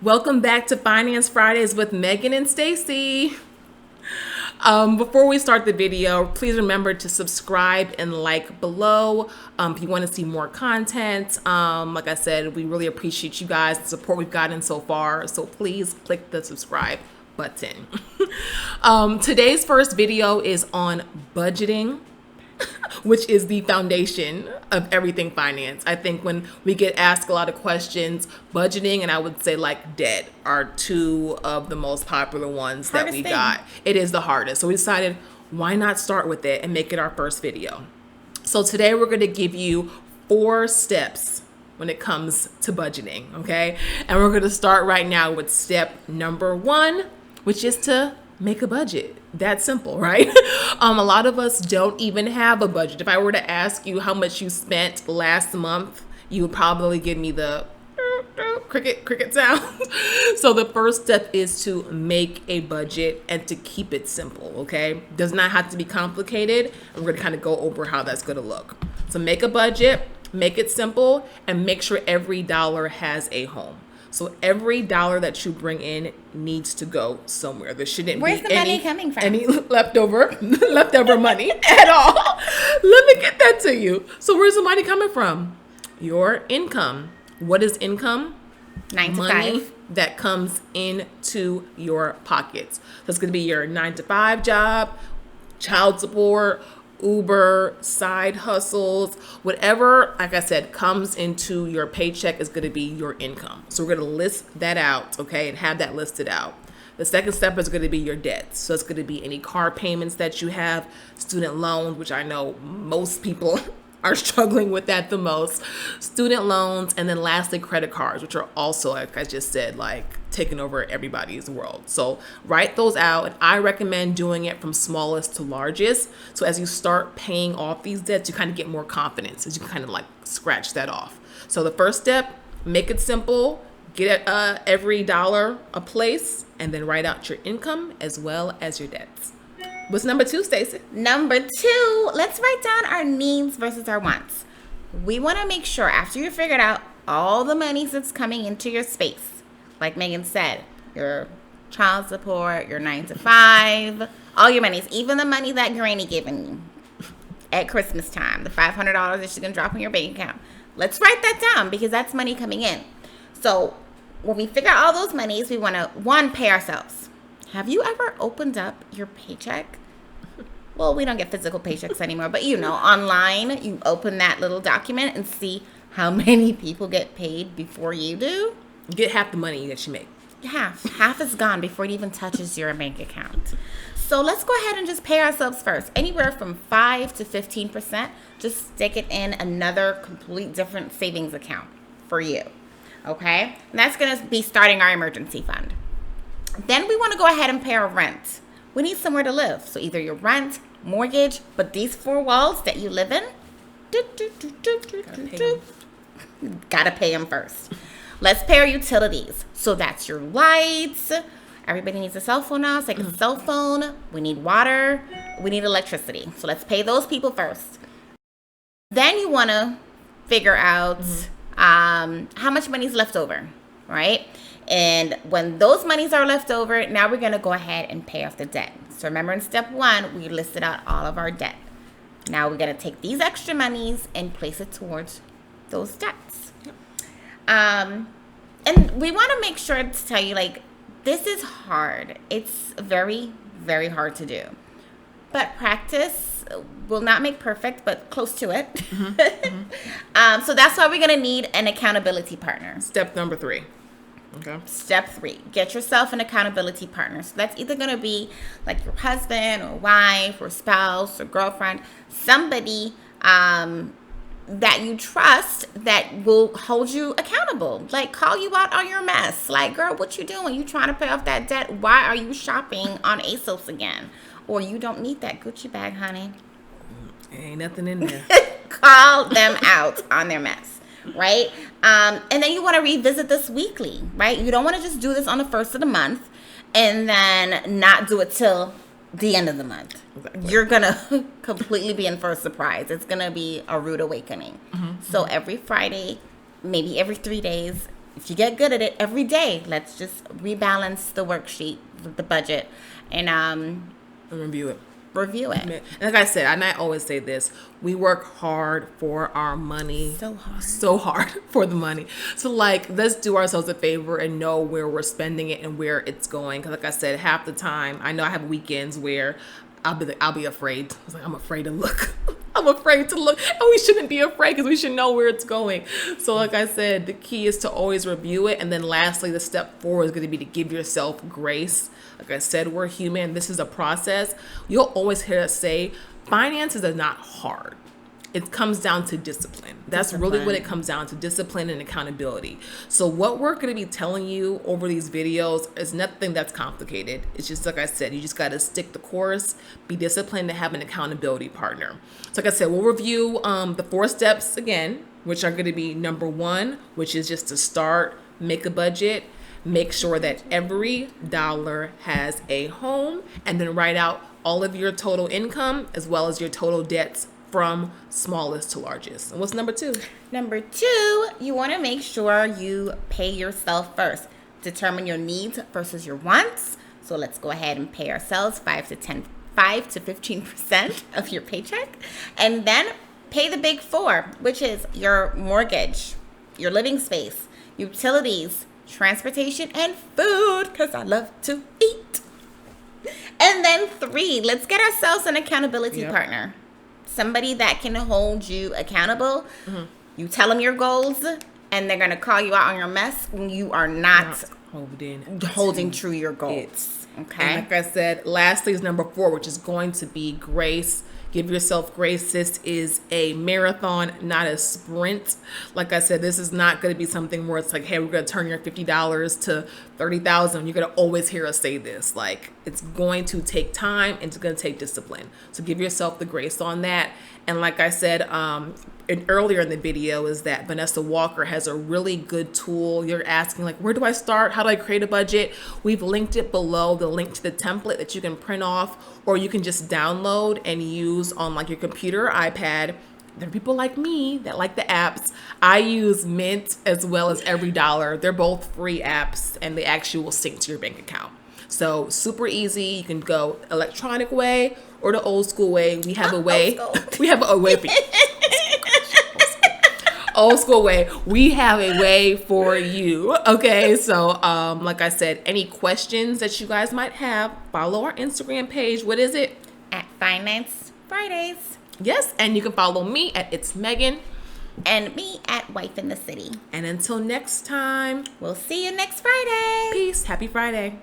Welcome back to Finance Fridays with Megan and Stacy. Before we start the video, please remember to subscribe and like below if you want to see more content. Like I said, we really appreciate you guys, the support we've gotten so far. So please click the subscribe button. Today's first video is on budgeting, which is the foundation of everything finance. I think when we get asked a lot of questions, budgeting and I would say like debt are two of the most popular ones that we got. It is the hardest. So we decided, why not start with it and make it our first video? So today we're going to give you 4 steps when it comes to budgeting, okay? And we're going to start right now with step number 1, which is to make a budget. That simple, right? A lot of us don't even have a budget. If I were to ask you how much you spent last month, you would probably give me the cricket sound. So the first step is to make a budget and to keep it simple, okay? Does not have to be complicated. And we're gonna kind of go over how that's gonna look. So make a budget, make it simple, and make sure every dollar has a home. So every dollar that you bring in needs to go somewhere. There shouldn't Where's be the money coming from? any leftover money at all. Let me get that to you. So where's the money coming from? Your income. What is income? 9 to Money 5. that comes into your pockets. That's going to be your 9 to 5 job, child support, Uber, side hustles, whatever, like I said, comes into your paycheck is going to be your income. So we're going to list that out, okay, and have that listed out. The second step is going to be your debts. So it's going to be any car payments that you have, student loans, which I know most people are struggling with that the most, student loans, and then lastly, credit cards, which are also, like I just said, like taking over everybody's world. So write those out, and I recommend doing it from smallest to largest. So as you start paying off these debts, you kind of get more confidence as you can kind of like scratch that off. So the first step, make it simple, get every dollar a place, and then write out your income as well as your debts. What's number 2, Stacey? Number 2, let's write down our needs versus our wants. We want to make sure after you figured out all the money that's coming into your space, like Megan said, your child support, your 9 to 5, all your monies, even the money that Granny giving you at Christmas time, the $500 that she's going to drop in your bank account. Let's write that down because that's money coming in. So when we figure out all those monies, we want to, 1, pay ourselves. Have you ever opened up your paycheck? Well, we don't get physical paychecks anymore, but online, you open that little document and see how many people get paid before you do. You get half the money that you make. Half is gone before it even touches your bank account. So let's go ahead and just pay ourselves first. Anywhere from 5 to 15%, just stick it in another complete different savings account for you. Okay? And that's going to be starting our emergency fund. Then we want to go ahead and pay our rent. We need somewhere to live. So either your rent, mortgage, but these 4 walls that you live in, gotta pay them first. Let's pay our utilities. So that's your lights. Everybody needs a cell phone now. It's like a cell phone. We need water. We need electricity. So let's pay those people first. Then you want to figure out how much money is left over, right? And when those monies are left over, now we're going to go ahead and pay off the debt. So remember in step 1, we listed out all of our debt. Now we're going to take these extra monies and place it towards those debts. And we want to make sure to tell you, like, this is hard. It's very, very hard to do. But practice will not make perfect, but close to it. So that's why we're going to need an accountability partner. Step number 3. Okay. Step 3, get yourself an accountability partner. So that's either going to be like your husband or wife or spouse or girlfriend, somebody that you trust that will hold you accountable. Like call you out on your mess. Like, girl, what you doing? You trying to pay off that debt? Why are you shopping on ASOS again? Or you don't need that Gucci bag, honey. Ain't nothing in there. Call them out on their mess. Right? And then you want to revisit this weekly, right? You don't want to just do this on the first of the month and then not do it till the end of the month. Exactly. You're going to completely be in for a surprise. It's going to be a rude awakening. So every Friday, maybe every 3 days, if you get good at it every day, let's just rebalance the worksheet, the budget, and And review it. review it. And like I said, and I always say this, we work hard for our money. So hard for the money. So like, let's do ourselves a favor and know where we're spending it and where it's going. Because like I said, half the time, I know I have weekends where I'll be afraid. I was like, I'm afraid to look. I'm afraid to look. And we shouldn't be afraid because we should know where it's going. So like I said, the key is to always review it. And then lastly, the step 4 is going to be to give yourself grace. Like I said, we're human. This is a process. You'll always hear us say, finances are not hard. It comes down to discipline. That's really what it comes down to, discipline and accountability. So what we're going to be telling you over these videos is nothing that's complicated. It's just, like I said, you just got to stick the course, be disciplined, and have an accountability partner. So like I said, we'll review the 4 steps again, which are going to be number 1, which is just to start, make a budget, make sure that every dollar has a home, and then write out all of your total income as well as your total debts from smallest to largest. And what's number 2? Number 2, you want to make sure you pay yourself first. Determine your needs versus your wants. So let's go ahead and pay ourselves 5 to 15% of your paycheck. And then pay the big 4, which is your mortgage, your living space, utilities, transportation, and food, because I love to eat. And then 3, let's get ourselves an accountability partner. Somebody that can hold you accountable. You tell them your goals, and they're going to call you out on your mess when you are not holding true your goals. Okay. And like I said, lastly is number 4, which is going to be grace. Give yourself grace. This is a marathon, not a sprint. Like I said, this is not going to be something where it's like, hey, we're going to turn your $50 to $30,000. You're going to always hear us say this. Like, it's going to take time and it's going to take discipline. So give yourself the grace on that. And like I said, earlier in the video, is that Vanessa Walker has a really good tool. You're asking like, where do I start? How do I create a budget? We've linked it below, the link to the template that you can print off, or you can just download and use on like your computer or iPad. There are people like me that like the apps. I use Mint as well as Every Dollar. They're both free apps and they actually will sync to your bank account. So super easy. You can go electronic way or the old school way. We have a way. We have a way for you. Old school way. We have a way for you. Okay, so like I said, any questions that you guys might have, follow our Instagram page. What is it? At Finance Fridays. Yes, and you can follow me at It's Megan. And me at Wife in the City. And until next time, we'll see you next Friday. Peace. Happy Friday.